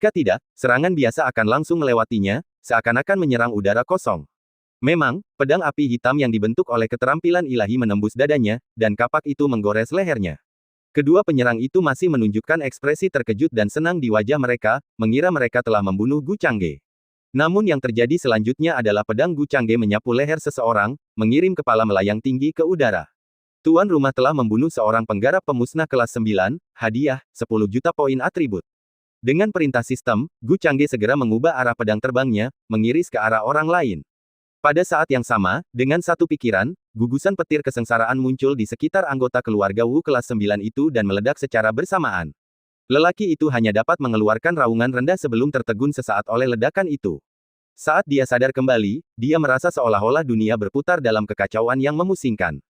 Jika tidak, serangan biasa akan langsung melewatinya, seakan-akan menyerang udara kosong. Memang, pedang api hitam yang dibentuk oleh keterampilan ilahi menembus dadanya, dan kapak itu menggores lehernya. Kedua penyerang itu masih menunjukkan ekspresi terkejut dan senang di wajah mereka, mengira mereka telah membunuh Gu Changge. Namun yang terjadi selanjutnya adalah pedang Gu Changge menyapu leher seseorang, mengirim kepala melayang tinggi ke udara. Tuan rumah telah membunuh seorang penggarap pemusnah kelas 9, hadiah, 10 juta poin atribut. Dengan perintah sistem, Gu Changge segera mengubah arah pedang terbangnya, mengiris ke arah orang lain. Pada saat yang sama, dengan satu pikiran, gugusan petir kesengsaraan muncul di sekitar anggota keluarga Wu kelas 9 itu dan meledak secara bersamaan. Lelaki itu hanya dapat mengeluarkan raungan rendah sebelum tertegun sesaat oleh ledakan itu. Saat dia sadar kembali, dia merasa seolah-olah dunia berputar dalam kekacauan yang memusingkan.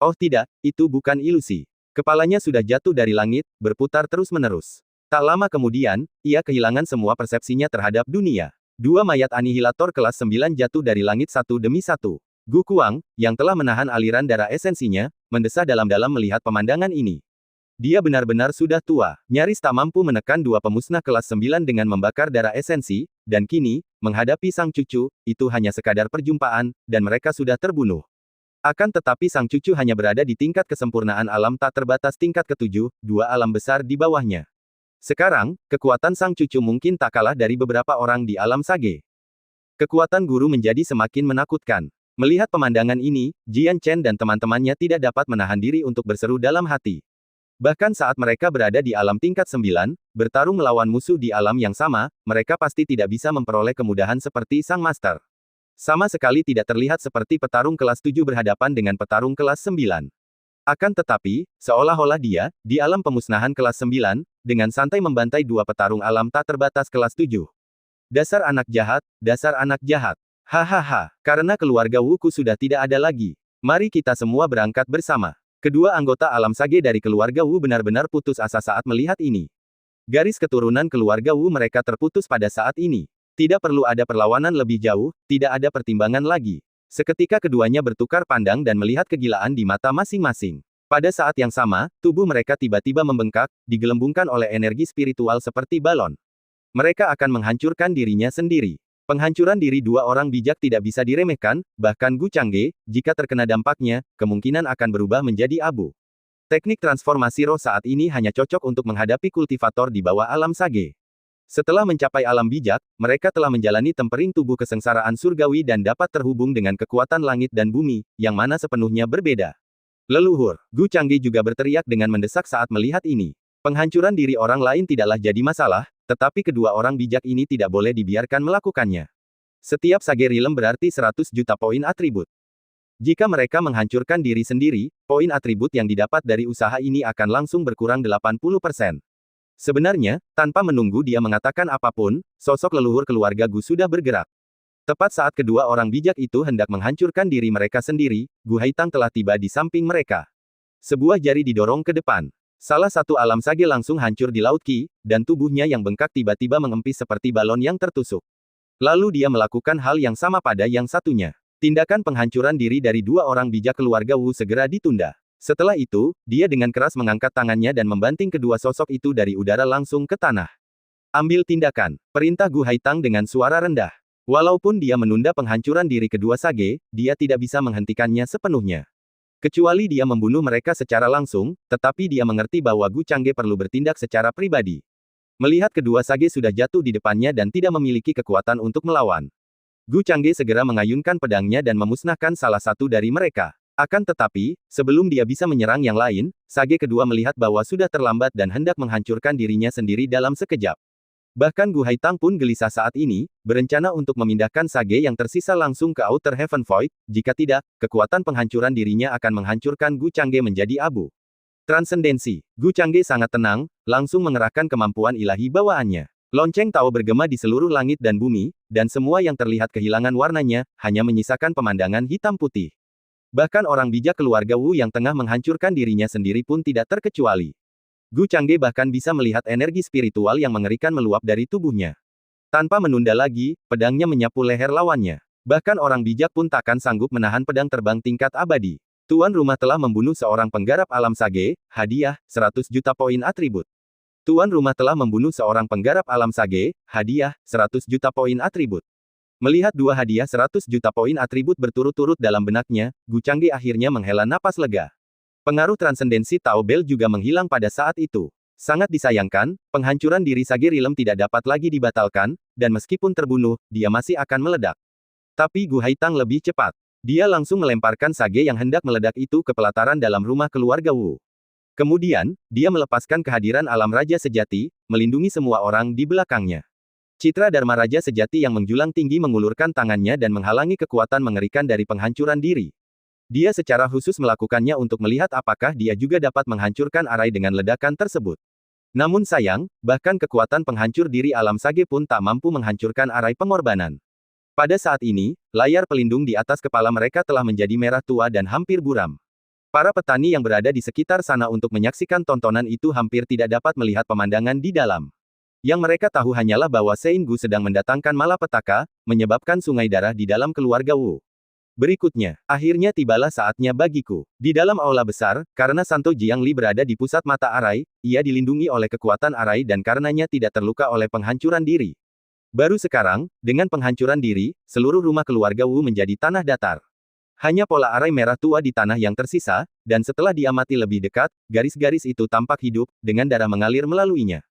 Oh tidak, itu bukan ilusi. Kepalanya sudah jatuh dari langit, berputar terus-menerus. Tak lama kemudian, ia kehilangan semua persepsinya terhadap dunia. Dua mayat anihilator kelas 9 jatuh dari langit satu demi satu. Gu Kuang, yang telah menahan aliran darah esensinya, mendesah dalam-dalam melihat pemandangan ini. Dia benar-benar sudah tua, nyaris tak mampu menekan dua pemusnah kelas 9 dengan membakar darah esensi, dan kini, menghadapi sang cucu, itu hanya sekadar perjumpaan, dan mereka sudah terbunuh. Akan tetapi sang cucu hanya berada di tingkat kesempurnaan alam tak terbatas tingkat ketujuh, dua alam besar di bawahnya. Sekarang, kekuatan sang cucu mungkin tak kalah dari beberapa orang di alam Sage. Kekuatan guru menjadi semakin menakutkan. Melihat pemandangan ini, Jian Chen dan teman-temannya tidak dapat menahan diri untuk berseru dalam hati. Bahkan saat mereka berada di alam tingkat 9, bertarung melawan musuh di alam yang sama, mereka pasti tidak bisa memperoleh kemudahan seperti sang master. Sama sekali tidak terlihat seperti petarung kelas 7 berhadapan dengan petarung kelas 9. Akan tetapi, seolah-olah dia, di alam pemusnahan kelas 9, dengan santai membantai dua petarung alam tak terbatas kelas 7. Dasar anak jahat, dasar anak jahat. Hahaha, karena keluarga Wuku sudah tidak ada lagi. Mari kita semua berangkat bersama. Kedua anggota alam Sage dari keluarga Wu benar-benar putus asa saat melihat ini. Garis keturunan keluarga Wu mereka terputus pada saat ini. Tidak perlu ada perlawanan lebih jauh, tidak ada pertimbangan lagi. Seketika keduanya bertukar pandang dan melihat kegilaan di mata masing-masing. Pada saat yang sama, tubuh mereka tiba-tiba membengkak, digelembungkan oleh energi spiritual seperti balon. Mereka akan menghancurkan dirinya sendiri. Penghancuran diri dua orang bijak tidak bisa diremehkan, bahkan Gu Changge, jika terkena dampaknya, kemungkinan akan berubah menjadi abu. Teknik transformasi roh saat ini hanya cocok untuk menghadapi kultivator di bawah alam Sage. Setelah mencapai alam bijak, mereka telah menjalani tempering tubuh kesengsaraan surgawi dan dapat terhubung dengan kekuatan langit dan bumi, yang mana sepenuhnya berbeda. Leluhur, Gu Changge juga berteriak dengan mendesak saat melihat ini. Penghancuran diri orang lain tidaklah jadi masalah, tetapi kedua orang bijak ini tidak boleh dibiarkan melakukannya. Setiap Sage Realm berarti 100 juta poin atribut. Jika mereka menghancurkan diri sendiri, poin atribut yang didapat dari usaha ini akan langsung berkurang 80%. Sebenarnya, tanpa menunggu dia mengatakan apapun, sosok leluhur keluarga Gu sudah bergerak. Tepat saat kedua orang bijak itu hendak menghancurkan diri mereka sendiri, Gu Haitang telah tiba di samping mereka. Sebuah jari didorong ke depan. Salah satu alam Sage langsung hancur di Laut Qi, dan tubuhnya yang bengkak tiba-tiba mengempis seperti balon yang tertusuk. Lalu dia melakukan hal yang sama pada yang satunya. Tindakan penghancuran diri dari dua orang bijak keluarga Wu segera ditunda. Setelah itu, dia dengan keras mengangkat tangannya dan membanting kedua sosok itu dari udara langsung ke tanah. Ambil tindakan, perintah Gu Haitang dengan suara rendah. Walaupun dia menunda penghancuran diri kedua Sage, dia tidak bisa menghentikannya sepenuhnya. Kecuali dia membunuh mereka secara langsung, tetapi dia mengerti bahwa Gu Changge perlu bertindak secara pribadi. Melihat kedua Sage sudah jatuh di depannya dan tidak memiliki kekuatan untuk melawan. Gu Changge segera mengayunkan pedangnya dan memusnahkan salah satu dari mereka. Akan tetapi, sebelum dia bisa menyerang yang lain, Sage kedua melihat bahwa sudah terlambat dan hendak menghancurkan dirinya sendiri dalam sekejap. Bahkan Gu Haitang pun gelisah saat ini, berencana untuk memindahkan Sage yang tersisa langsung ke Outer Heaven Void, jika tidak, kekuatan penghancuran dirinya akan menghancurkan Gu Changge menjadi abu. Transendensi. Gu Changge sangat tenang, langsung mengerahkan kemampuan ilahi bawaannya. Lonceng Tao bergema di seluruh langit dan bumi, dan semua yang terlihat kehilangan warnanya, hanya menyisakan pemandangan hitam putih. Bahkan orang bijak keluarga Wu yang tengah menghancurkan dirinya sendiri pun tidak terkecuali. Gu Changge bahkan bisa melihat energi spiritual yang mengerikan meluap dari tubuhnya. Tanpa menunda lagi, pedangnya menyapu leher lawannya. Bahkan orang bijak pun takkan sanggup menahan pedang terbang tingkat abadi. Tuan rumah telah membunuh seorang penggarap alam Sage, hadiah, 100 juta poin atribut. Tuan rumah telah membunuh seorang penggarap alam sage, hadiah, 100 juta poin atribut. Melihat dua hadiah 100 juta poin atribut berturut-turut dalam benaknya, Gu Changge akhirnya menghela napas lega. Pengaruh transendensi Tao Bell juga menghilang pada saat itu. Sangat disayangkan, penghancuran diri Sage Realm tidak dapat lagi dibatalkan, dan meskipun terbunuh, dia masih akan meledak. Tapi Gu Haitang lebih cepat. Dia langsung melemparkan sage yang hendak meledak itu ke pelataran dalam rumah keluarga Wu. Kemudian, dia melepaskan kehadiran alam raja sejati, melindungi semua orang di belakangnya. Citra Dharma Raja sejati yang menjulang tinggi mengulurkan tangannya dan menghalangi kekuatan mengerikan dari penghancuran diri. Dia secara khusus melakukannya untuk melihat apakah dia juga dapat menghancurkan arai dengan ledakan tersebut. Namun sayang, bahkan kekuatan penghancur diri alam sage pun tak mampu menghancurkan arai pengorbanan. Pada saat ini, layar pelindung di atas kepala mereka telah menjadi merah tua dan hampir buram. Para petani yang berada di sekitar sana untuk menyaksikan tontonan itu hampir tidak dapat melihat pemandangan di dalam. Yang mereka tahu hanyalah bahwa Sein Gu sedang mendatangkan malapetaka, menyebabkan sungai darah di dalam keluarga Wu. Berikutnya, akhirnya tibalah saatnya bagiku. Di dalam aula besar, karena Santo Jiangli berada di pusat mata arai, ia dilindungi oleh kekuatan arai dan karenanya tidak terluka oleh penghancuran diri. Baru sekarang, dengan penghancuran diri, seluruh rumah keluarga Wu menjadi tanah datar. Hanya pola arai merah tua di tanah yang tersisa, dan setelah diamati lebih dekat, garis-garis itu tampak hidup, dengan darah mengalir melaluinya.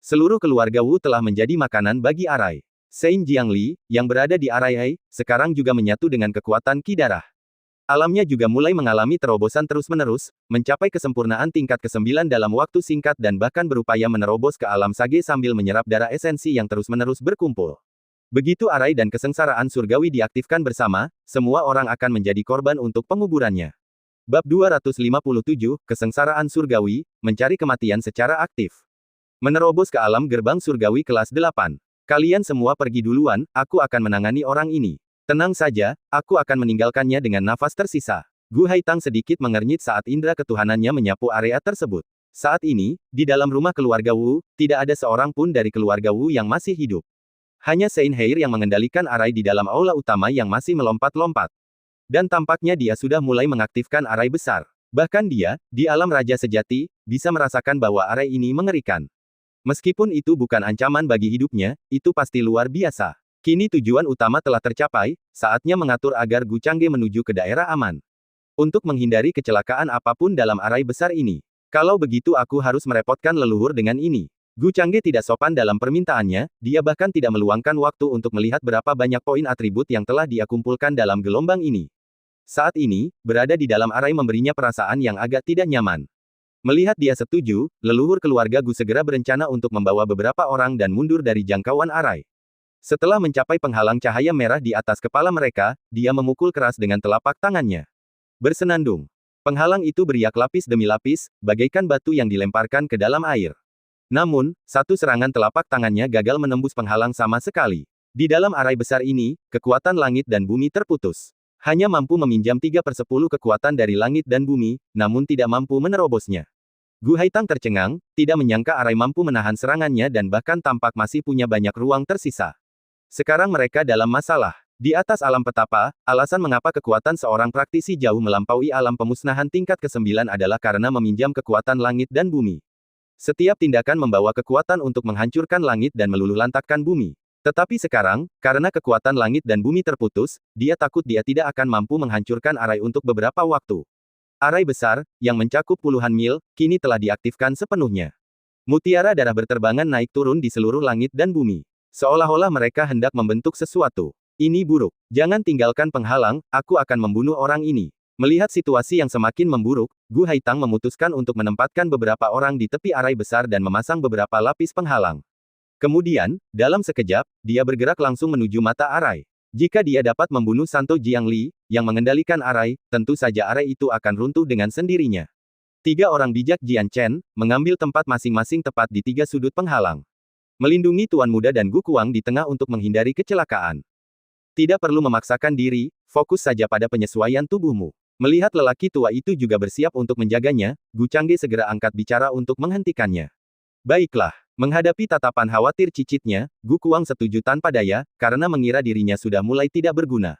Seluruh keluarga Wu telah menjadi makanan bagi arai. Sein Jiangli, yang berada di arai Ai, sekarang juga menyatu dengan kekuatan ki darah. Alamnya juga mulai mengalami terobosan terus-menerus, mencapai kesempurnaan tingkat ke-9 dalam waktu singkat dan bahkan berupaya menerobos ke alam sage sambil menyerap darah esensi yang terus-menerus berkumpul. Begitu arai dan kesengsaraan surgawi diaktifkan bersama, semua orang akan menjadi korban untuk penguburannya. Bab 257, Kesengsaraan Surgawi, Mencari Kematian Secara Aktif. Menerobos ke alam gerbang surgawi kelas 8. Kalian semua pergi duluan, aku akan menangani orang ini. Tenang saja, aku akan meninggalkannya dengan nafas tersisa. Gu Haitang sedikit mengernyit saat indera ketuhanannya menyapu area tersebut. Saat ini, di dalam rumah keluarga Wu, tidak ada seorang pun dari keluarga Wu yang masih hidup. Hanya Sein Heir yang mengendalikan arai di dalam aula utama yang masih melompat-lompat. Dan tampaknya dia sudah mulai mengaktifkan arai besar. Bahkan dia, di alam raja sejati, bisa merasakan bahwa arai ini mengerikan. Meskipun itu bukan ancaman bagi hidupnya, itu pasti luar biasa. Kini tujuan utama telah tercapai, saatnya mengatur agar Gu Changge menuju ke daerah aman. Untuk menghindari kecelakaan apapun dalam arai besar ini. Kalau begitu aku harus merepotkan leluhur dengan ini. Gu Changge tidak sopan dalam permintaannya, dia bahkan tidak meluangkan waktu untuk melihat berapa banyak poin atribut yang telah dia kumpulkan dalam gelombang ini. Saat ini, berada di dalam arai memberinya perasaan yang agak tidak nyaman. Melihat dia setuju, leluhur keluarga Gu segera berencana untuk membawa beberapa orang dan mundur dari jangkauan arai. Setelah mencapai penghalang cahaya merah di atas kepala mereka, dia memukul keras dengan telapak tangannya. Bersenandung. Penghalang itu beriak lapis demi lapis, bagaikan batu yang dilemparkan ke dalam air. Namun, satu serangan telapak tangannya gagal menembus penghalang sama sekali. Di dalam arai besar ini, kekuatan langit dan bumi terputus. Hanya mampu meminjam 3/10 kekuatan dari langit dan bumi, namun tidak mampu menerobosnya. Gu Haitang tercengang, tidak menyangka arai mampu menahan serangannya dan bahkan tampak masih punya banyak ruang tersisa. Sekarang mereka dalam masalah. Di atas alam petapa, alasan mengapa kekuatan seorang praktisi jauh melampaui alam pemusnahan tingkat ke-9 adalah karena meminjam kekuatan langit dan bumi. Setiap tindakan membawa kekuatan untuk menghancurkan langit dan meluluhlantakkan bumi. Tetapi sekarang, karena kekuatan langit dan bumi terputus, dia takut dia tidak akan mampu menghancurkan arai untuk beberapa waktu. Arai besar, yang mencakup puluhan mil, kini telah diaktifkan sepenuhnya. Mutiara darah berterbangan naik turun di seluruh langit dan bumi. Seolah-olah mereka hendak membentuk sesuatu. Ini buruk. Jangan tinggalkan penghalang, aku akan membunuh orang ini. Melihat situasi yang semakin memburuk, Gu Haitang memutuskan untuk menempatkan beberapa orang di tepi arai besar dan memasang beberapa lapis penghalang. Kemudian, dalam sekejap, dia bergerak langsung menuju mata arai. Jika dia dapat membunuh Santo Jiangli, yang mengendalikan arai, tentu saja arai itu akan runtuh dengan sendirinya. 3 orang bijak Jian Chen, mengambil tempat masing-masing tepat di 3 sudut penghalang. Melindungi Tuan Muda dan Gu Kuang di tengah untuk menghindari kecelakaan. Tidak perlu memaksakan diri, fokus saja pada penyesuaian tubuhmu. Melihat lelaki tua itu juga bersiap untuk menjaganya, Gu Changge segera angkat bicara untuk menghentikannya. Baiklah, menghadapi tatapan khawatir cicitnya, Gu Kuang setuju tanpa daya, karena mengira dirinya sudah mulai tidak berguna.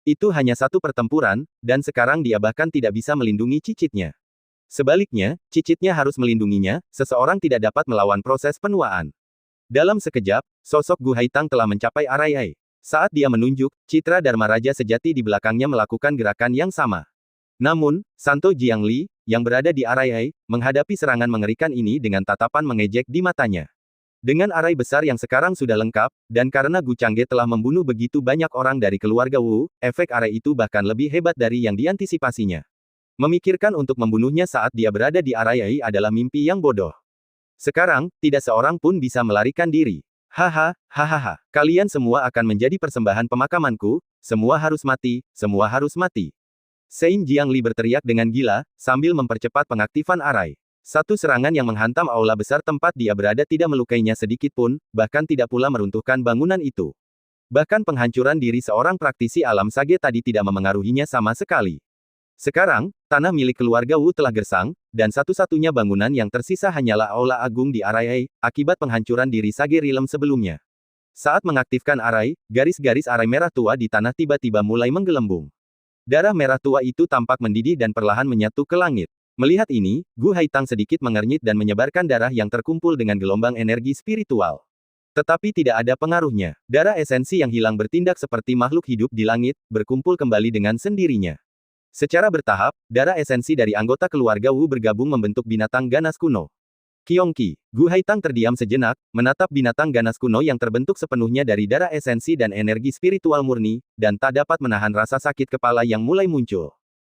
Itu hanya satu pertempuran, dan sekarang dia bahkan tidak bisa melindungi cicitnya. Sebaliknya, cicitnya harus melindunginya, seseorang tidak dapat melawan proses penuaan. Dalam sekejap, sosok Gu Haitang telah mencapai Araiai. Saat dia menunjuk, citra Dharma Raja sejati di belakangnya melakukan gerakan yang sama. Namun, Santo Jiangli, yang berada di Araiai, menghadapi serangan mengerikan ini dengan tatapan mengejek di matanya. Dengan arai besar yang sekarang sudah lengkap, dan karena Gu Changge telah membunuh begitu banyak orang dari keluarga Wu, efek arai itu bahkan lebih hebat dari yang diantisipasinya. Memikirkan untuk membunuhnya saat dia berada di Araiai adalah mimpi yang bodoh. Sekarang, tidak seorang pun bisa melarikan diri. Haha, hahaha. Kalian semua akan menjadi persembahan pemakamanku, semua harus mati, semua harus mati. Sein Jiangli berteriak dengan gila, sambil mempercepat pengaktifan arai. Satu serangan yang menghantam aula besar tempat dia berada tidak melukainya sedikit pun, bahkan tidak pula meruntuhkan bangunan itu. Bahkan penghancuran diri seorang praktisi alam sage tadi tidak memengaruhinya sama sekali. Sekarang, tanah milik keluarga Wu telah gersang, dan satu-satunya bangunan yang tersisa hanyalah aula agung di Araiai, akibat penghancuran diri Sage Realm sebelumnya. Saat mengaktifkan arai, garis-garis arai merah tua di tanah tiba-tiba mulai menggelembung. Darah merah tua itu tampak mendidih dan perlahan menyatu ke langit. Melihat ini, Gu Haitang sedikit mengernyit dan menyebarkan darah yang terkumpul dengan gelombang energi spiritual. Tetapi tidak ada pengaruhnya. Darah esensi yang hilang bertindak seperti makhluk hidup di langit, berkumpul kembali dengan sendirinya. Secara bertahap, darah esensi dari anggota keluarga Wu bergabung membentuk binatang ganas kuno. Qiongqi, Gu Haitang terdiam sejenak, menatap binatang ganas kuno yang terbentuk sepenuhnya dari darah esensi dan energi spiritual murni, dan tak dapat menahan rasa sakit kepala yang mulai muncul.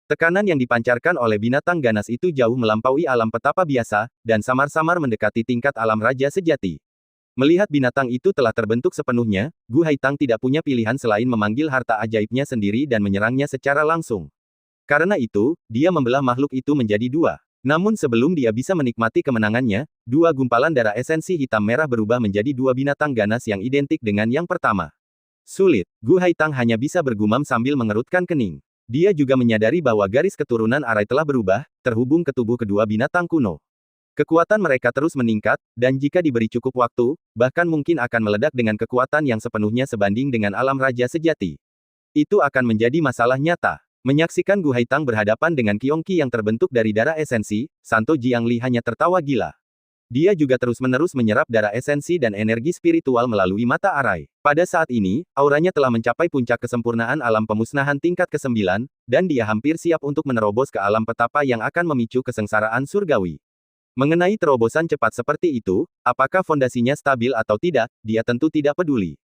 Tekanan yang dipancarkan oleh binatang ganas itu jauh melampaui alam petapa biasa, dan samar-samar mendekati tingkat alam raja sejati. Melihat binatang itu telah terbentuk sepenuhnya, Gu Haitang tidak punya pilihan selain memanggil harta ajaibnya sendiri dan menyerangnya secara langsung. Karena itu, dia membelah makhluk itu menjadi dua. Namun sebelum dia bisa menikmati kemenangannya, dua gumpalan darah esensi hitam merah berubah menjadi dua binatang ganas yang identik dengan yang pertama. Sulit, Gu Haitang hanya bisa bergumam sambil mengerutkan kening. Dia juga menyadari bahwa garis keturunan arai telah berubah, terhubung ke tubuh kedua binatang kuno. Kekuatan mereka terus meningkat, dan jika diberi cukup waktu, bahkan mungkin akan meledak dengan kekuatan yang sepenuhnya sebanding dengan alam raja sejati. Itu akan menjadi masalah nyata. Menyaksikan Gu Haitang berhadapan dengan Qiongqi yang terbentuk dari darah esensi, Santo Jiangli hanya tertawa gila. Dia juga terus-menerus menyerap darah esensi dan energi spiritual melalui mata arai. Pada saat ini, auranya telah mencapai puncak kesempurnaan alam pemusnahan tingkat ke-9, dan dia hampir siap untuk menerobos ke alam petapa yang akan memicu kesengsaraan surgawi. Mengenai terobosan cepat seperti itu, apakah fondasinya stabil atau tidak, dia tentu tidak peduli.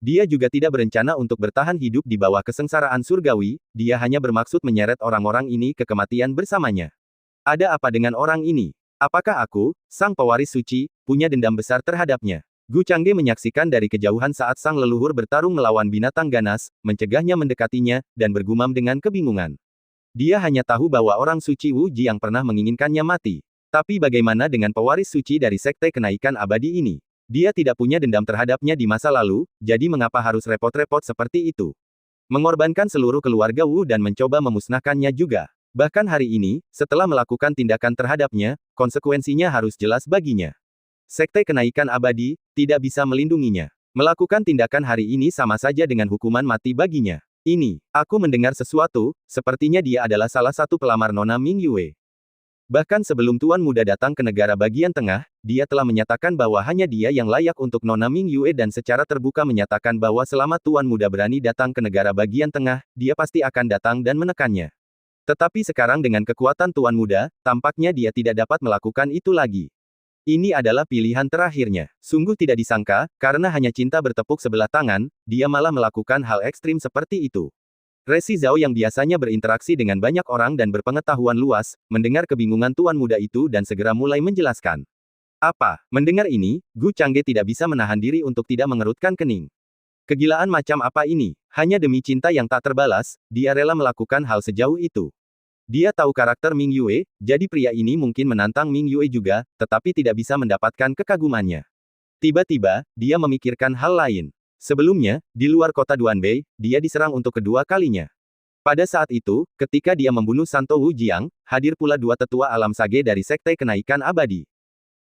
Dia juga tidak berencana untuk bertahan hidup di bawah kesengsaraan surgawi, dia hanya bermaksud menyeret orang-orang ini ke kematian bersamanya. Ada apa dengan orang ini? Apakah aku, sang pewaris suci, punya dendam besar terhadapnya? Gu Changge menyaksikan dari kejauhan saat sang leluhur bertarung melawan binatang ganas, mencegahnya mendekatinya, dan bergumam dengan kebingungan. Dia hanya tahu bahwa orang suci Wu Ji yang pernah menginginkannya mati. Tapi bagaimana dengan pewaris suci dari sekte kenaikan abadi ini? Dia tidak punya dendam terhadapnya di masa lalu, jadi mengapa harus repot-repot seperti itu? Mengorbankan seluruh keluarga Wu dan mencoba memusnahkannya juga. Bahkan hari ini, setelah melakukan tindakan terhadapnya, konsekuensinya harus jelas baginya. Sekte kenaikan abadi, tidak bisa melindunginya. Melakukan tindakan hari ini sama saja dengan hukuman mati baginya. Ini, aku mendengar sesuatu, sepertinya dia adalah salah satu pelamar Nona Ming Yue. Bahkan sebelum Tuan Muda datang ke negara bagian tengah, dia telah menyatakan bahwa hanya dia yang layak untuk Nona Ming Yue dan secara terbuka menyatakan bahwa selama Tuan Muda berani datang ke negara bagian tengah, dia pasti akan datang dan menekannya. Tetapi sekarang dengan kekuatan Tuan Muda, tampaknya dia tidak dapat melakukan itu lagi. Ini adalah pilihan terakhirnya. Sungguh tidak disangka, karena hanya cinta bertepuk sebelah tangan, dia malah melakukan hal ekstrim seperti itu. Resi Zhao yang biasanya berinteraksi dengan banyak orang dan berpengetahuan luas, mendengar kebingungan Tuan Muda itu dan segera mulai menjelaskan. Apa? Mendengar ini, Gu Changge tidak bisa menahan diri untuk tidak mengerutkan kening. Kegilaan macam apa ini? Hanya demi cinta yang tak terbalas, dia rela melakukan hal sejauh itu. Dia tahu karakter Ming Yue, jadi pria ini mungkin menantang Ming Yue juga, tetapi tidak bisa mendapatkan kekagumannya. Tiba-tiba, dia memikirkan hal lain. Sebelumnya, di luar kota Duanbei, dia diserang untuk kedua kalinya. Pada saat itu, ketika dia membunuh Santo Wu Jiang, hadir pula dua tetua alam sage dari Sekte Kenaikan Abadi.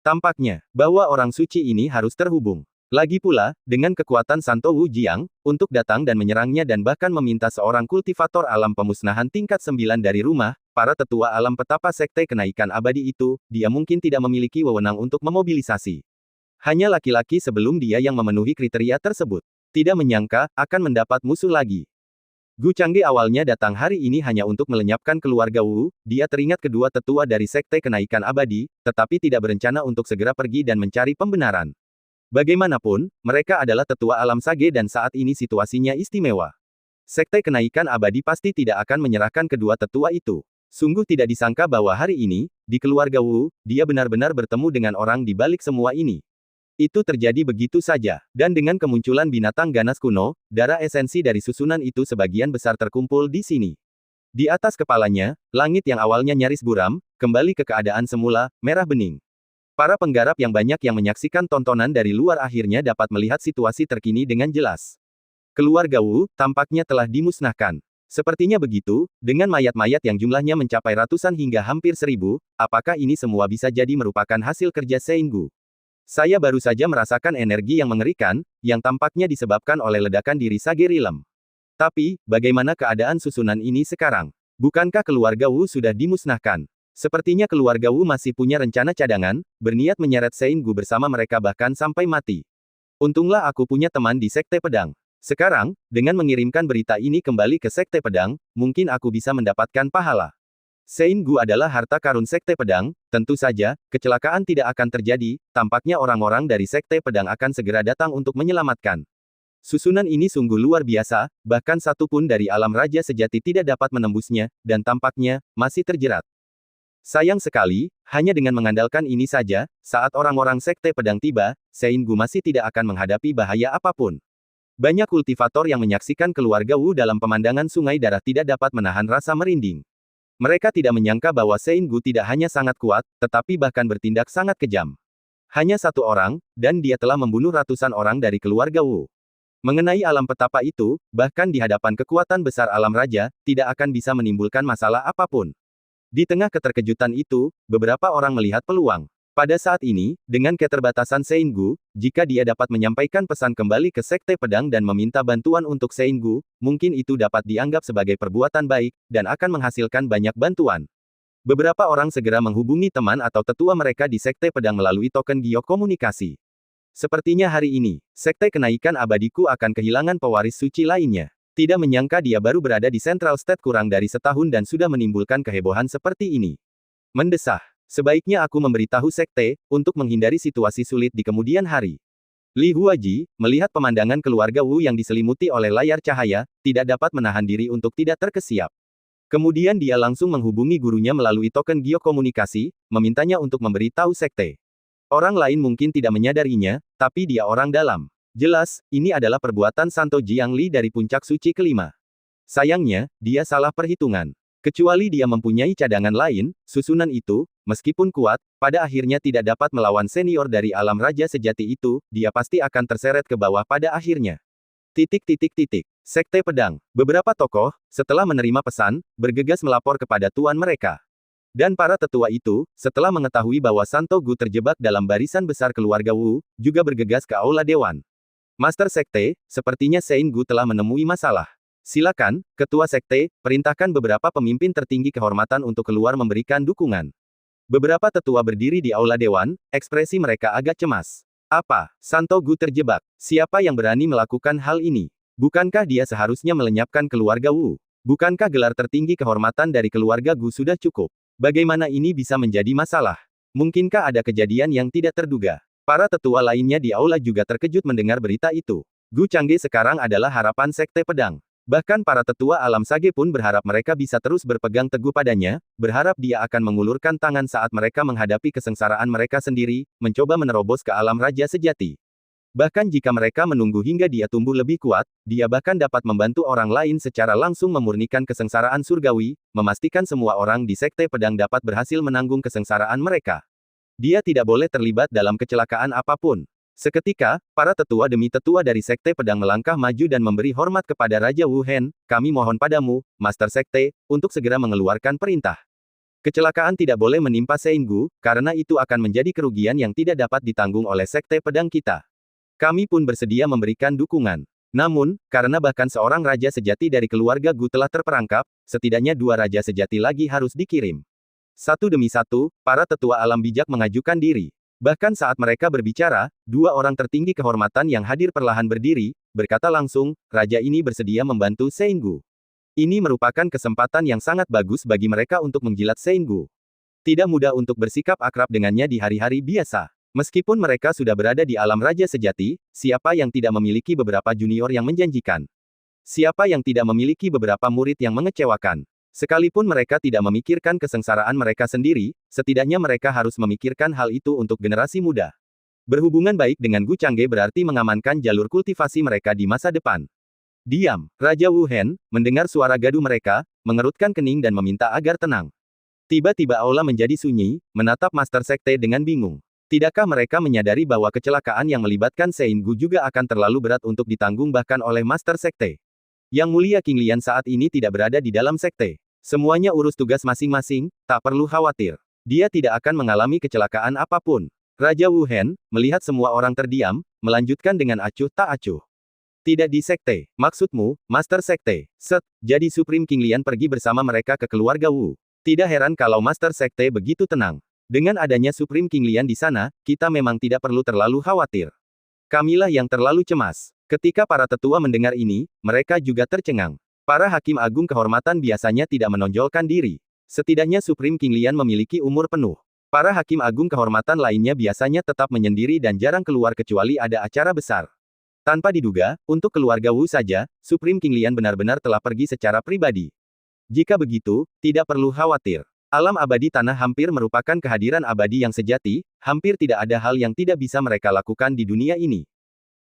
Tampaknya, bahwa orang suci ini harus terhubung. Lagi pula, dengan kekuatan Santo Wu Jiang, untuk datang dan menyerangnya dan bahkan meminta seorang kultivator alam pemusnahan tingkat 9 dari rumah, para tetua alam petapa Sekte Kenaikan Abadi itu, dia mungkin tidak memiliki wewenang untuk memobilisasi. Hanya laki-laki sebelum dia yang memenuhi kriteria tersebut. Tidak menyangka, akan mendapat musuh lagi. Gu Changge awalnya datang hari ini hanya untuk melenyapkan keluarga Wu, dia teringat kedua tetua dari Sekte Kenaikan Abadi, tetapi tidak berencana untuk segera pergi dan mencari pembenaran. Bagaimanapun, mereka adalah tetua alam Sage dan saat ini situasinya istimewa. Sekte Kenaikan Abadi pasti tidak akan menyerahkan kedua tetua itu. Sungguh tidak disangka bahwa hari ini, di keluarga Wu, dia benar-benar bertemu dengan orang di balik semua ini. Itu terjadi begitu saja, dan dengan kemunculan binatang ganas kuno, darah esensi dari susunan itu sebagian besar terkumpul di sini. Di atas kepalanya, langit yang awalnya nyaris buram, kembali ke keadaan semula, merah bening. Para penggarap yang banyak yang menyaksikan tontonan dari luar akhirnya dapat melihat situasi terkini dengan jelas. Keluarga Wu, tampaknya telah dimusnahkan. Sepertinya begitu, dengan mayat-mayat yang jumlahnya mencapai ratusan hingga hampir 1000, apakah ini semua bisa jadi merupakan hasil kerja Seinggu? Saya baru saja merasakan energi yang mengerikan, yang tampaknya disebabkan oleh ledakan diri Sage Realm. Tapi, bagaimana keadaan susunan ini sekarang? Bukankah keluarga Wu sudah dimusnahkan? Sepertinya keluarga Wu masih punya rencana cadangan, berniat menyeret Seinggu bersama mereka bahkan sampai mati. Untunglah aku punya teman di Sekte Pedang. Sekarang, dengan mengirimkan berita ini kembali ke Sekte Pedang, mungkin aku bisa mendapatkan pahala. Seinggu adalah harta karun Sekte Pedang, tentu saja, kecelakaan tidak akan terjadi, tampaknya orang-orang dari Sekte Pedang akan segera datang untuk menyelamatkan. Susunan ini sungguh luar biasa, bahkan satu pun dari alam raja sejati tidak dapat menembusnya, dan tampaknya, masih terjerat. Sayang sekali, hanya dengan mengandalkan ini saja, saat orang-orang Sekte Pedang tiba, Seinggu masih tidak akan menghadapi bahaya apapun. Banyak kultivator yang menyaksikan keluarga Wu dalam pemandangan sungai darah tidak dapat menahan rasa merinding. Mereka tidak menyangka bahwa Seinggu tidak hanya sangat kuat, tetapi bahkan bertindak sangat kejam. Hanya satu orang, dan dia telah membunuh ratusan orang dari keluarga Wu. Mengenai alam petapa itu, bahkan di hadapan kekuatan besar alam raja, tidak akan bisa menimbulkan masalah apapun. Di tengah keterkejutan itu, beberapa orang melihat peluang. Pada saat ini, dengan keterbatasan Seinggu, jika dia dapat menyampaikan pesan kembali ke Sekte Pedang dan meminta bantuan untuk Seinggu, mungkin itu dapat dianggap sebagai perbuatan baik, dan akan menghasilkan banyak bantuan. Beberapa orang segera menghubungi teman atau tetua mereka di Sekte Pedang melalui token giok komunikasi. Sepertinya hari ini, Sekte Kenaikan Abadiku akan kehilangan pewaris suci lainnya. Tidak menyangka dia baru berada di Central State kurang dari setahun dan sudah menimbulkan kehebohan seperti ini. Mendesah. Sebaiknya aku memberitahu sekte, untuk menghindari situasi sulit di kemudian hari. Li Huaji, melihat pemandangan keluarga Wu yang diselimuti oleh layar cahaya, tidak dapat menahan diri untuk tidak terkesiap. Kemudian dia langsung menghubungi gurunya melalui token giok komunikasi, memintanya untuk memberitahu sekte. Orang lain mungkin tidak menyadarinya, tapi dia orang dalam. Jelas, ini adalah perbuatan Santo Jiang Li dari puncak suci kelima. Sayangnya, dia salah perhitungan. Kecuali dia mempunyai cadangan lain, susunan itu, meskipun kuat, pada akhirnya tidak dapat melawan senior dari alam raja sejati itu, dia pasti akan terseret ke bawah pada akhirnya. Sekte Pedang. Beberapa tokoh, setelah menerima pesan, bergegas melapor kepada tuan mereka. Dan para tetua itu, setelah mengetahui bahwa Santo Gu terjebak dalam barisan besar keluarga Wu, juga bergegas ke Aula Dewan. Master Sekte, sepertinya Seinggu telah menemui masalah. Silakan, Ketua Sekte, perintahkan beberapa pemimpin tertinggi kehormatan untuk keluar memberikan dukungan. Beberapa tetua berdiri di Aula Dewan, ekspresi mereka agak cemas. Apa? Santo Gu terjebak? Siapa yang berani melakukan hal ini? Bukankah dia seharusnya melenyapkan keluarga Wu? Bukankah gelar tertinggi kehormatan dari keluarga Gu sudah cukup? Bagaimana ini bisa menjadi masalah? Mungkinkah ada kejadian yang tidak terduga? Para tetua lainnya di aula juga terkejut mendengar berita itu. Gu Changge sekarang adalah harapan Sekte Pedang. Bahkan para tetua alam Sage pun berharap mereka bisa terus berpegang teguh padanya, berharap dia akan mengulurkan tangan saat mereka menghadapi kesengsaraan mereka sendiri, mencoba menerobos ke alam raja sejati. Bahkan jika mereka menunggu hingga dia tumbuh lebih kuat, dia bahkan dapat membantu orang lain secara langsung memurnikan kesengsaraan surgawi, memastikan semua orang di Sekte Pedang dapat berhasil menanggung kesengsaraan mereka. Dia tidak boleh terlibat dalam kecelakaan apapun. Seketika, para tetua demi tetua dari Sekte Pedang melangkah maju dan memberi hormat kepada Raja Wu Hen, kami mohon padamu, Master Sekte, untuk segera mengeluarkan perintah. Kecelakaan tidak boleh menimpa Seinggu, karena itu akan menjadi kerugian yang tidak dapat ditanggung oleh Sekte Pedang kita. Kami pun bersedia memberikan dukungan. Namun, karena bahkan seorang raja sejati dari keluarga Gu telah terperangkap, setidaknya 2 raja sejati lagi harus dikirim. Satu demi satu, para tetua alam bijak mengajukan diri. Bahkan saat mereka berbicara, 2 orang tertinggi kehormatan yang hadir perlahan berdiri, berkata langsung, raja ini bersedia membantu Senggu. Ini merupakan kesempatan yang sangat bagus bagi mereka untuk menjilat Senggu. Tidak mudah untuk bersikap akrab dengannya di hari-hari biasa. Meskipun mereka sudah berada di alam raja sejati, siapa yang tidak memiliki beberapa junior yang menjanjikan? Siapa yang tidak memiliki beberapa murid yang mengecewakan? Sekalipun mereka tidak memikirkan kesengsaraan mereka sendiri, setidaknya mereka harus memikirkan hal itu untuk generasi muda. Berhubungan baik dengan Gu Changge berarti mengamankan jalur kultivasi mereka di masa depan. Diam, Raja Wu Hen, mendengar suara gaduh mereka, mengerutkan kening dan meminta agar tenang. Tiba-tiba aula menjadi sunyi, menatap Master Sekte dengan bingung. Tidakkah mereka menyadari bahwa kecelakaan yang melibatkan Sein Gu juga akan terlalu berat untuk ditanggung bahkan oleh Master Sekte? Yang Mulia King Lian saat ini tidak berada di dalam sekte. Semuanya urus tugas masing-masing, tak perlu khawatir. Dia tidak akan mengalami kecelakaan apapun. Raja Wu Hen, melihat semua orang terdiam, melanjutkan dengan acuh tak acuh. Tidak di sekte. Maksudmu, Master Sekte. Jadi Supreme King Lian pergi bersama mereka ke keluarga Wu. Tidak heran kalau Master Sekte begitu tenang. Dengan adanya Supreme King Lian di sana, kita memang tidak perlu terlalu khawatir. Kamilah yang terlalu cemas. Ketika para tetua mendengar ini, mereka juga tercengang. Para hakim agung kehormatan biasanya tidak menonjolkan diri. Setidaknya Supreme King Lian memiliki umur penuh. Para hakim agung kehormatan lainnya biasanya tetap menyendiri dan jarang keluar kecuali ada acara besar. Tanpa diduga, untuk keluarga Wu saja, Supreme King Lian benar-benar telah pergi secara pribadi. Jika begitu, tidak perlu khawatir. Alam abadi tanah hampir merupakan kehadiran abadi yang sejati, hampir tidak ada hal yang tidak bisa mereka lakukan di dunia ini.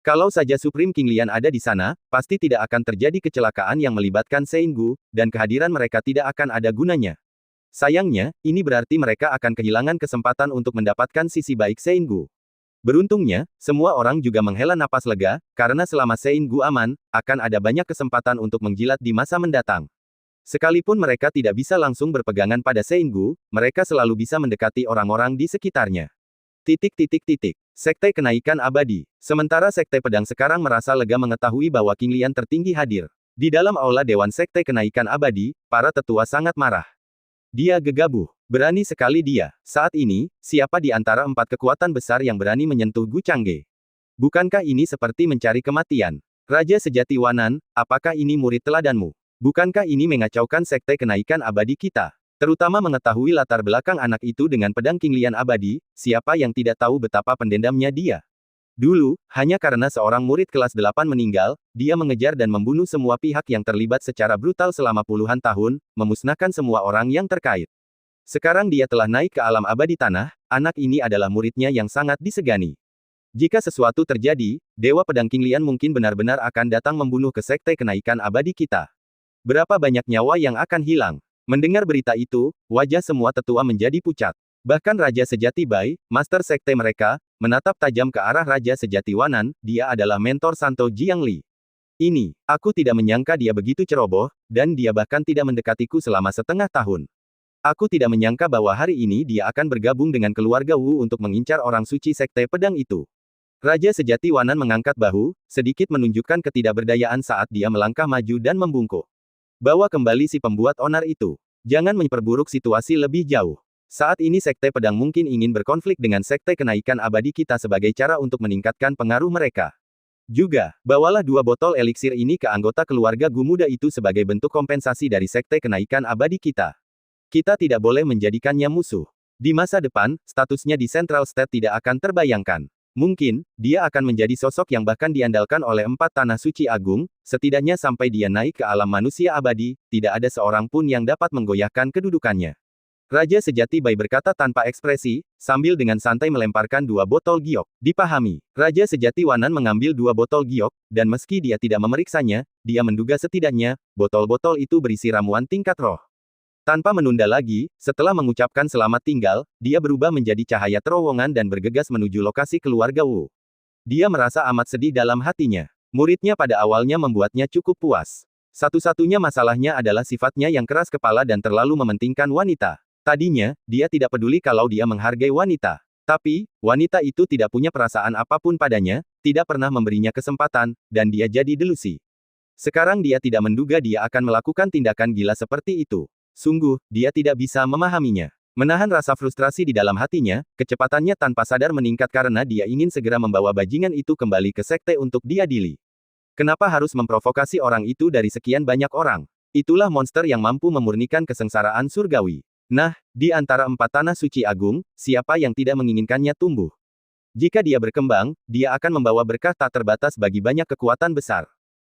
Kalau saja Supreme King Lian ada di sana, pasti tidak akan terjadi kecelakaan yang melibatkan Senggu, dan kehadiran mereka tidak akan ada gunanya. Sayangnya, ini berarti mereka akan kehilangan kesempatan untuk mendapatkan sisi baik Senggu. Beruntungnya, semua orang juga menghela napas lega, karena selama Senggu aman, akan ada banyak kesempatan untuk menjilat di masa mendatang. Sekalipun mereka tidak bisa langsung berpegangan pada Senggu, mereka selalu bisa mendekati orang-orang di sekitarnya. Sekte Kenaikan Abadi. Sementara Sekte Pedang sekarang merasa lega mengetahui bahwa King Lian tertinggi hadir. Di dalam aula Dewan Sekte Kenaikan Abadi, para tetua sangat marah. Dia gegabah. Berani sekali dia. Saat ini, siapa di antara 4 kekuatan besar yang berani menyentuh Gu Changge? Bukankah ini seperti mencari kematian? Raja sejati Wanan, apakah ini murid teladanmu? Bukankah ini mengacaukan Sekte Kenaikan Abadi kita? Terutama mengetahui latar belakang anak itu dengan pedang King Lian abadi, siapa yang tidak tahu betapa pendendamnya dia. Dulu, hanya karena seorang murid kelas 8 meninggal, dia mengejar dan membunuh semua pihak yang terlibat secara brutal selama puluhan tahun, memusnahkan semua orang yang terkait. Sekarang dia telah naik ke alam abadi tanah, anak ini adalah muridnya yang sangat disegani. Jika sesuatu terjadi, Dewa Pedang King Lian mungkin benar-benar akan datang membunuh ke Sekte Kenaikan Abadi kita. Berapa banyak nyawa yang akan hilang? Mendengar berita itu, wajah semua tetua menjadi pucat. Bahkan Raja Sejati Bai, Master Sekte mereka, menatap tajam ke arah Raja Sejati Wanan, dia adalah mentor Santo Jiangli. Aku tidak menyangka dia begitu ceroboh, dan dia bahkan tidak mendekatiku selama setengah tahun. Aku tidak menyangka bahwa hari ini dia akan bergabung dengan keluarga Wu untuk mengincar orang suci Sekte Pedang itu. Raja Sejati Wanan mengangkat bahu, sedikit menunjukkan ketidakberdayaan saat dia melangkah maju dan membungkuk. Bawa kembali si pembuat onar itu. Jangan memperburuk situasi lebih jauh. Saat ini Sekte Pedang mungkin ingin berkonflik dengan Sekte Kenaikan Abadi kita sebagai cara untuk meningkatkan pengaruh mereka. Juga, bawalah 2 botol eliksir ini ke anggota keluarga Gu muda itu sebagai bentuk kompensasi dari Sekte Kenaikan Abadi kita. Kita tidak boleh menjadikannya musuh. Di masa depan, statusnya di Central State tidak akan terbayangkan. Mungkin, dia akan menjadi sosok yang bahkan diandalkan oleh 4 tanah suci agung, setidaknya sampai dia naik ke alam manusia abadi, tidak ada seorang pun yang dapat menggoyahkan kedudukannya. Raja Sejati Bai berkata tanpa ekspresi, sambil dengan santai melemparkan 2 botol giok. Dipahami. Raja Sejati Wanan mengambil 2 botol giok, dan meski dia tidak memeriksanya, dia menduga setidaknya, botol-botol itu berisi ramuan tingkat roh. Tanpa menunda lagi, setelah mengucapkan selamat tinggal, dia berubah menjadi cahaya terowongan dan bergegas menuju lokasi keluarga Wu. Dia merasa amat sedih dalam hatinya. Muridnya pada awalnya membuatnya cukup puas. Satu-satunya masalahnya adalah sifatnya yang keras kepala dan terlalu mementingkan wanita. Tadinya, dia tidak peduli kalau dia menghargai wanita. Tapi, wanita itu tidak punya perasaan apapun padanya, tidak pernah memberinya kesempatan, dan dia jadi delusi. Sekarang dia tidak menduga dia akan melakukan tindakan gila seperti itu. Sungguh, dia tidak bisa memahaminya. Menahan rasa frustrasi di dalam hatinya, kecepatannya tanpa sadar meningkat karena dia ingin segera membawa bajingan itu kembali ke sekte untuk diadili. Kenapa harus memprovokasi orang itu dari sekian banyak orang? Itulah monster yang mampu memurnikan kesengsaraan surgawi. Nah, di antara 4 tanah suci agung, siapa yang tidak menginginkannya tumbuh? Jika dia berkembang, dia akan membawa berkah tak terbatas bagi banyak kekuatan besar.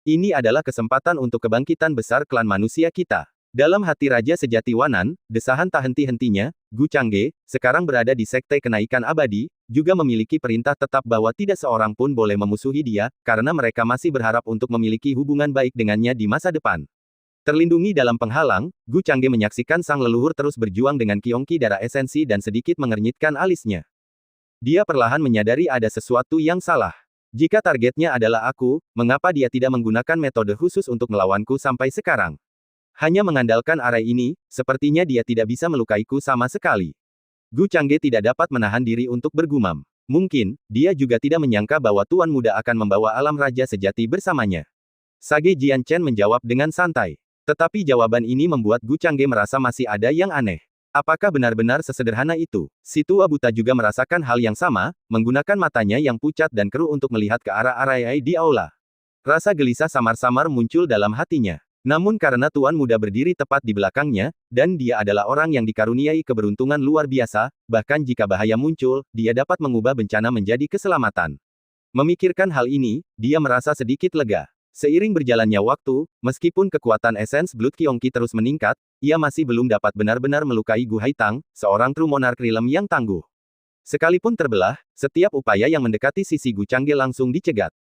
Ini adalah kesempatan untuk kebangkitan besar klan manusia kita. Dalam hati Raja Sejati Wanan, desahan tak henti-hentinya, Gu Changge, sekarang berada di Sekte Kenaikan Abadi, juga memiliki perintah tetap bahwa tidak seorang pun boleh memusuhi dia, karena mereka masih berharap untuk memiliki hubungan baik dengannya di masa depan. Terlindungi dalam penghalang, Gu Changge menyaksikan sang leluhur terus berjuang dengan Qionqi darah esensi dan sedikit mengernyitkan alisnya. Dia perlahan menyadari ada sesuatu yang salah. Jika targetnya adalah aku, mengapa dia tidak menggunakan metode khusus untuk melawanku sampai sekarang? Hanya mengandalkan arai ini, sepertinya dia tidak bisa melukaiku sama sekali. Gu Changge tidak dapat menahan diri untuk bergumam. Mungkin, dia juga tidak menyangka bahwa Tuan Muda akan membawa alam raja sejati bersamanya. Sage Jian Chen menjawab dengan santai. Tetapi jawaban ini membuat Gu Changge merasa masih ada yang aneh. Apakah benar-benar sesederhana itu? Si tua buta juga merasakan hal yang sama, menggunakan matanya yang pucat dan keruh untuk melihat ke arah arai di aula. Rasa gelisah samar-samar muncul dalam hatinya. Namun karena Tuan Muda berdiri tepat di belakangnya, dan dia adalah orang yang dikaruniai keberuntungan luar biasa, bahkan jika bahaya muncul, dia dapat mengubah bencana menjadi keselamatan. Memikirkan hal ini, dia merasa sedikit lega. Seiring berjalannya waktu, meskipun kekuatan esens Blood Qionqi terus meningkat, ia masih belum dapat benar-benar melukai Gu Haitang, seorang true monarch realm yang tangguh. Sekalipun terbelah, setiap upaya yang mendekati sisi Gu Changge langsung dicegat.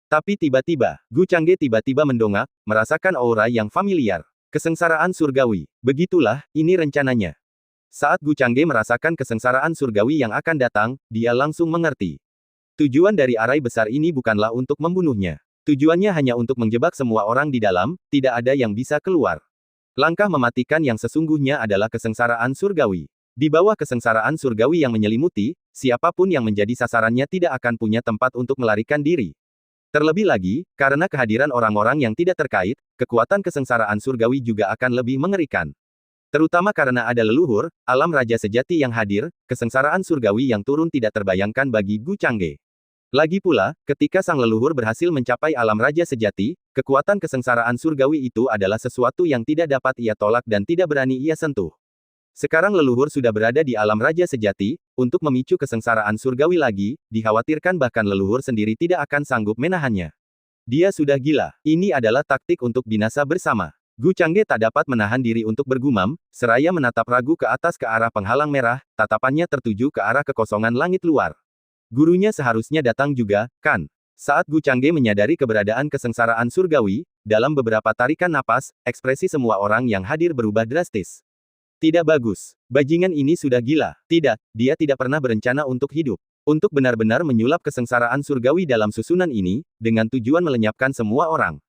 Tapi tiba-tiba, Gu Changge tiba-tiba mendongak, merasakan aura yang familiar. Kesengsaraan surgawi. Begitulah, ini rencananya. Saat Gu Changge merasakan kesengsaraan surgawi yang akan datang, dia langsung mengerti. Tujuan dari arai besar ini bukanlah untuk membunuhnya. Tujuannya hanya untuk menjebak semua orang di dalam, tidak ada yang bisa keluar. Langkah mematikan yang sesungguhnya adalah kesengsaraan surgawi. Di bawah kesengsaraan surgawi yang menyelimuti, siapapun yang menjadi sasarannya tidak akan punya tempat untuk melarikan diri. Terlebih lagi, karena kehadiran orang-orang yang tidak terkait, kekuatan kesengsaraan surgawi juga akan lebih mengerikan. Terutama karena ada leluhur, alam raja sejati yang hadir, kesengsaraan surgawi yang turun tidak terbayangkan bagi Gu Changge. Lagi pula, ketika sang leluhur berhasil mencapai alam raja sejati, kekuatan kesengsaraan surgawi itu adalah sesuatu yang tidak dapat ia tolak dan tidak berani ia sentuh. Sekarang leluhur sudah berada di alam raja sejati, untuk memicu kesengsaraan surgawi lagi, dikhawatirkan bahkan leluhur sendiri tidak akan sanggup menahannya. Dia sudah gila. Ini adalah taktik untuk binasa bersama. Gu Changge tak dapat menahan diri untuk bergumam, seraya menatap ragu ke atas ke arah penghalang merah, tatapannya tertuju ke arah kekosongan langit luar. Gurunya seharusnya datang juga, kan? Saat Gu Changge menyadari keberadaan kesengsaraan surgawi, dalam beberapa tarikan napas, ekspresi semua orang yang hadir berubah drastis. Tidak bagus. Bajingan ini sudah gila. Tidak, dia tidak pernah berencana untuk hidup. Untuk benar-benar menyulap kesengsaraan surgawi dalam susunan ini, dengan tujuan melenyapkan semua orang.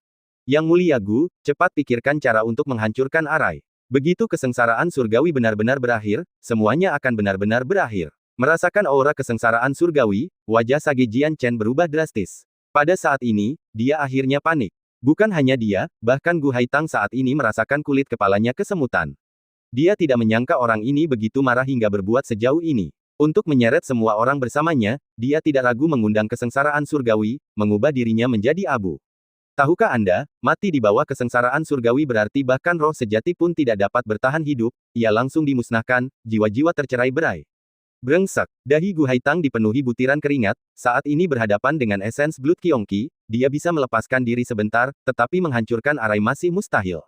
Yang Mulia Gu, cepat pikirkan cara untuk menghancurkan arai. Begitu kesengsaraan surgawi benar-benar berakhir, semuanya akan benar-benar berakhir. Merasakan aura kesengsaraan surgawi, wajah Sage Jian Chen berubah drastis. Pada saat ini, dia akhirnya panik. Bukan hanya dia, bahkan Gu Haitang saat ini merasakan kulit kepalanya kesemutan. Dia tidak menyangka orang ini begitu marah hingga berbuat sejauh ini. Untuk menyeret semua orang bersamanya, dia tidak ragu mengundang kesengsaraan surgawi, mengubah dirinya menjadi abu. Tahukah Anda, mati di bawah kesengsaraan surgawi berarti bahkan roh sejati pun tidak dapat bertahan hidup, ia langsung dimusnahkan, jiwa-jiwa tercerai-berai. Brengsek, dahi Gu Haitang dipenuhi butiran keringat, saat ini berhadapan dengan esens Blood Qionqi, dia bisa melepaskan diri sebentar, tetapi menghancurkan arai masih mustahil.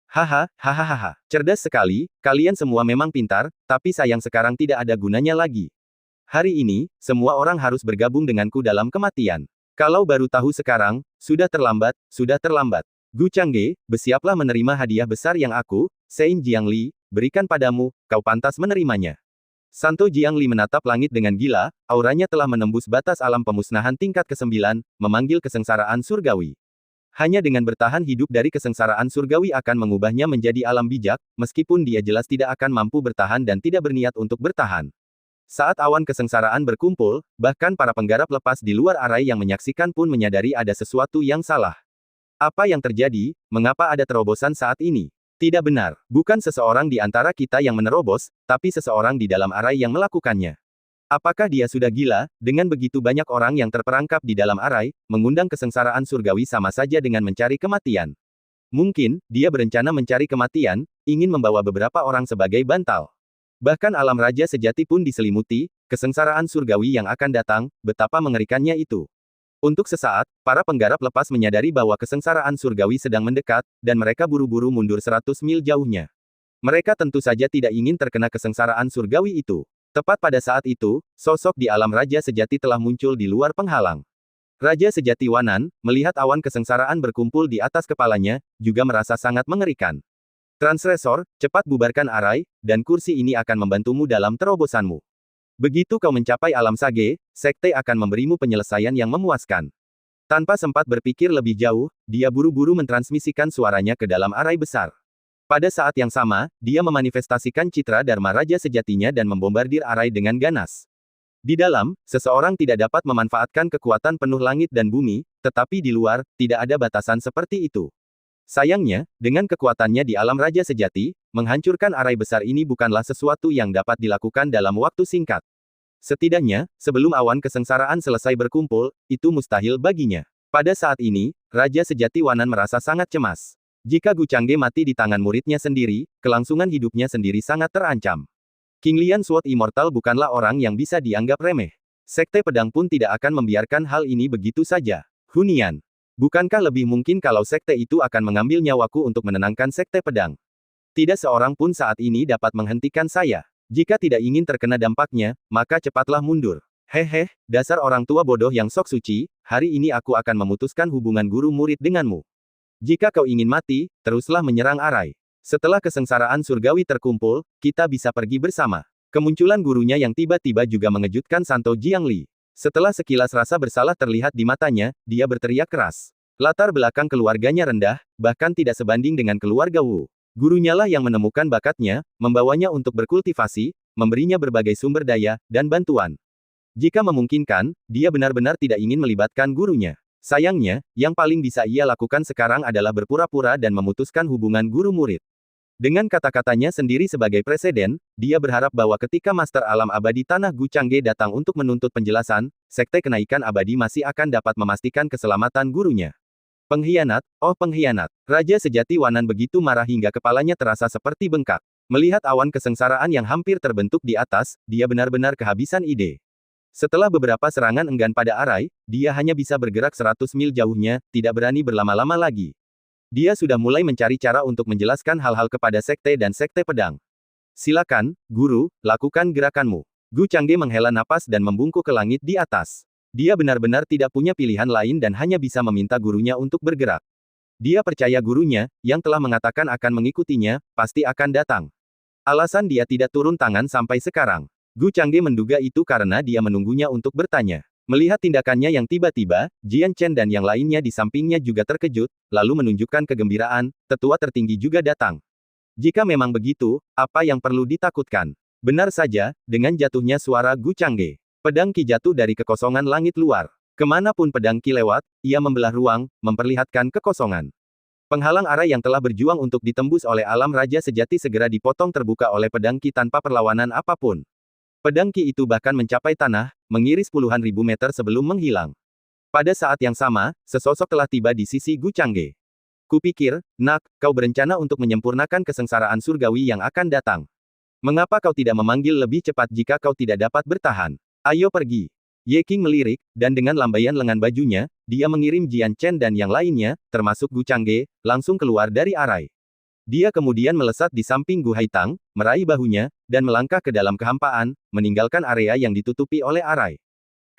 Hahaha, cerdas sekali, kalian semua memang pintar, tapi sayang sekarang tidak ada gunanya lagi. Hari ini, semua orang harus bergabung denganku dalam kematian. Kalau baru tahu sekarang, sudah terlambat, sudah terlambat. Gu Changge, bersiaplah menerima hadiah besar yang aku, Sein Jiangli, berikan padamu, kau pantas menerimanya. Santo Jiangli menatap langit dengan gila, auranya telah menembus batas alam pemusnahan tingkat ke-9, memanggil kesengsaraan surgawi. Hanya dengan bertahan hidup dari kesengsaraan surgawi akan mengubahnya menjadi alam bijak, meskipun dia jelas tidak akan mampu bertahan dan tidak berniat untuk bertahan. Saat awan kesengsaraan berkumpul, bahkan para penggarap lepas di luar arai yang menyaksikan pun menyadari ada sesuatu yang salah. Apa yang terjadi? Mengapa ada terobosan saat ini? Tidak benar. Bukan seseorang di antara kita yang menerobos, tapi seseorang di dalam arai yang melakukannya. Apakah dia sudah gila? Dengan begitu banyak orang yang terperangkap di dalam arai, mengundang kesengsaraan surgawi sama saja dengan mencari kematian. Mungkin, dia berencana mencari kematian, ingin membawa beberapa orang sebagai bantal. Bahkan alam raja sejati pun diselimuti, kesengsaraan surgawi yang akan datang, betapa mengerikannya itu. Untuk sesaat, para penggarap lepas menyadari bahwa kesengsaraan surgawi sedang mendekat, dan mereka buru-buru mundur 100 mil jauhnya. Mereka tentu saja tidak ingin terkena kesengsaraan surgawi itu. Tepat pada saat itu, sosok di alam raja sejati telah muncul di luar penghalang. Raja sejati Wanan, melihat awan kesengsaraan berkumpul di atas kepalanya, juga merasa sangat mengerikan. Transresor, cepat bubarkan arai, dan kursi ini akan membantumu dalam terobosanmu. Begitu kau mencapai alam sage, sekte akan memberimu penyelesaian yang memuaskan. Tanpa sempat berpikir lebih jauh, dia buru-buru mentransmisikan suaranya ke dalam arai besar. Pada saat yang sama, dia memanifestasikan citra Dharma Raja sejatinya dan membombardir arai dengan ganas. Di dalam, seseorang tidak dapat memanfaatkan kekuatan penuh langit dan bumi, tetapi di luar, tidak ada batasan seperti itu. Sayangnya, dengan kekuatannya di alam raja sejati, menghancurkan arai besar ini bukanlah sesuatu yang dapat dilakukan dalam waktu singkat. Setidaknya, sebelum awan kesengsaraan selesai berkumpul, itu mustahil baginya. Pada saat ini, Raja Sejati Wanan merasa sangat cemas. Jika Gu Changge mati di tangan muridnya sendiri, kelangsungan hidupnya sendiri sangat terancam. King Lian Sword Immortal bukanlah orang yang bisa dianggap remeh. Sekte pedang pun tidak akan membiarkan hal ini begitu saja. Hunian. Bukankah lebih mungkin kalau sekte itu akan mengambil nyawaku untuk menenangkan sekte pedang? Tidak seorang pun saat ini dapat menghentikan saya. Jika tidak ingin terkena dampaknya, maka cepatlah mundur. Hehe, dasar orang tua bodoh yang sok suci, hari ini aku akan memutuskan hubungan guru-murid denganmu. Jika kau ingin mati, teruslah menyerang arai. Setelah kesengsaraan surgawi terkumpul, kita bisa pergi bersama. Kemunculan gurunya yang tiba-tiba juga mengejutkan Santo Jiangli. Setelah sekilas rasa bersalah terlihat di matanya, dia berteriak keras. Latar belakang keluarganya rendah, bahkan tidak sebanding dengan keluarga Wu. Gurunya lah yang menemukan bakatnya, membawanya untuk berkultivasi, memberinya berbagai sumber daya, dan bantuan. Jika memungkinkan, dia benar-benar tidak ingin melibatkan gurunya. Sayangnya, yang paling bisa ia lakukan sekarang adalah berpura-pura dan memutuskan hubungan guru-murid. Dengan kata-katanya sendiri sebagai presiden, dia berharap bahwa ketika Master Alam Abadi Tanah Gu Changge datang untuk menuntut penjelasan, Sekte Kenaikan Abadi masih akan dapat memastikan keselamatan gurunya. Pengkhianat, oh pengkhianat. Raja Sejati Wanan begitu marah hingga kepalanya terasa seperti bengkak. Melihat awan kesengsaraan yang hampir terbentuk di atas, dia benar-benar kehabisan ide. Setelah beberapa serangan enggan pada arai, dia hanya bisa bergerak 100 mil jauhnya, tidak berani berlama-lama lagi. Dia sudah mulai mencari cara untuk menjelaskan hal-hal kepada sekte dan sekte pedang. Silakan, guru, lakukan gerakanmu. Gu Changge menghela napas dan membungkuk ke langit di atas. Dia benar-benar tidak punya pilihan lain dan hanya bisa meminta gurunya untuk bergerak. Dia percaya gurunya, yang telah mengatakan akan mengikutinya, pasti akan datang. Alasan dia tidak turun tangan sampai sekarang. Gu Changge menduga itu karena dia menunggunya untuk bertanya. Melihat tindakannya yang tiba-tiba, Jian Chen dan yang lainnya di sampingnya juga terkejut, lalu menunjukkan kegembiraan, tetua tertinggi juga datang. Jika memang begitu, apa yang perlu ditakutkan? Benar saja, dengan jatuhnya suara Gu Changge. Pedang Qi jatuh dari kekosongan langit luar. Kemanapun pedang Qi lewat, ia membelah ruang, memperlihatkan kekosongan. Penghalang arai yang telah berjuang untuk ditembus oleh alam raja sejati segera dipotong terbuka oleh pedang Qi tanpa perlawanan apapun. Pedang Qi itu bahkan mencapai tanah, mengiris puluhan ribu meter sebelum menghilang. Pada saat yang sama, sesosok telah tiba di sisi Gu Changge. Kupikir, nak, kau berencana untuk menyempurnakan kesengsaraan surgawi yang akan datang. Mengapa kau tidak memanggil lebih cepat jika kau tidak dapat bertahan? Ayo pergi. Ye Qing melirik, dan dengan lambaian lengan bajunya, dia mengirim Jian Chen dan yang lainnya, termasuk Gu Changge, langsung keluar dari arai. Dia kemudian melesat di samping Gu Haitang, meraih bahunya, dan melangkah ke dalam kehampaan, meninggalkan area yang ditutupi oleh arai.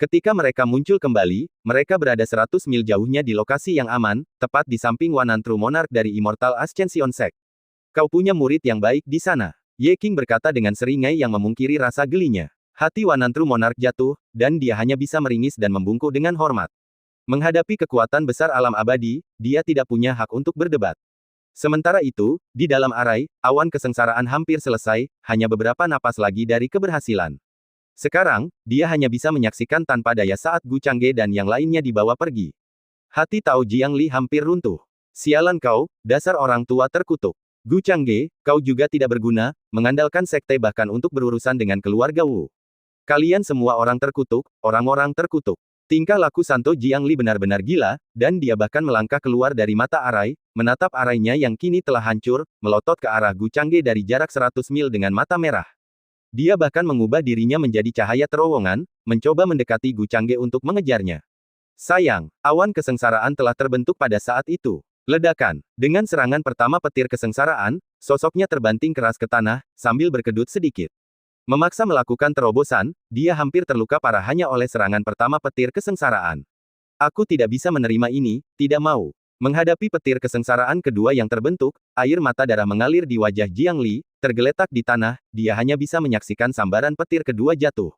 Ketika mereka muncul kembali, mereka berada 100 mil jauhnya di lokasi yang aman, tepat di samping Wanan True Monarch dari Immortal Ascension Sect. Kau punya murid yang baik di sana. Ye Qing berkata dengan seringai yang memungkiri rasa gelinya. Hati Wanan True Monarch jatuh, dan dia hanya bisa meringis dan membungkuk dengan hormat. Menghadapi kekuatan besar alam abadi, dia tidak punya hak untuk berdebat. Sementara itu, di dalam arai, awan kesengsaraan hampir selesai, hanya beberapa napas lagi dari keberhasilan. Sekarang, dia hanya bisa menyaksikan tanpa daya saat Gu Changge dan yang lainnya dibawa pergi. Hati Tao Jiangli hampir runtuh. Sialan kau, dasar orang tua terkutuk. Gu Changge, kau juga tidak berguna, mengandalkan sekte bahkan untuk berurusan dengan keluarga Wu. Kalian semua orang terkutuk, orang-orang terkutuk. Tingkah laku Santo Jiangli benar-benar gila, dan dia bahkan melangkah keluar dari mata Arai, menatap Arainya yang kini telah hancur, melotot ke arah Gu Changge dari jarak 100 mil dengan mata merah. Dia bahkan mengubah dirinya menjadi cahaya terowongan, mencoba mendekati Gu Changge untuk mengejarnya. Sayang, awan kesengsaraan telah terbentuk pada saat itu. Ledakan. Dengan serangan pertama petir kesengsaraan, sosoknya terbanting keras ke tanah, sambil berkedut sedikit. Memaksa melakukan terobosan, dia hampir terluka parah hanya oleh serangan pertama petir kesengsaraan. Aku tidak bisa menerima ini, tidak mau. Menghadapi petir kesengsaraan kedua yang terbentuk, air mata darah mengalir di wajah Jiang Li, tergeletak di tanah, dia hanya bisa menyaksikan sambaran petir kedua jatuh.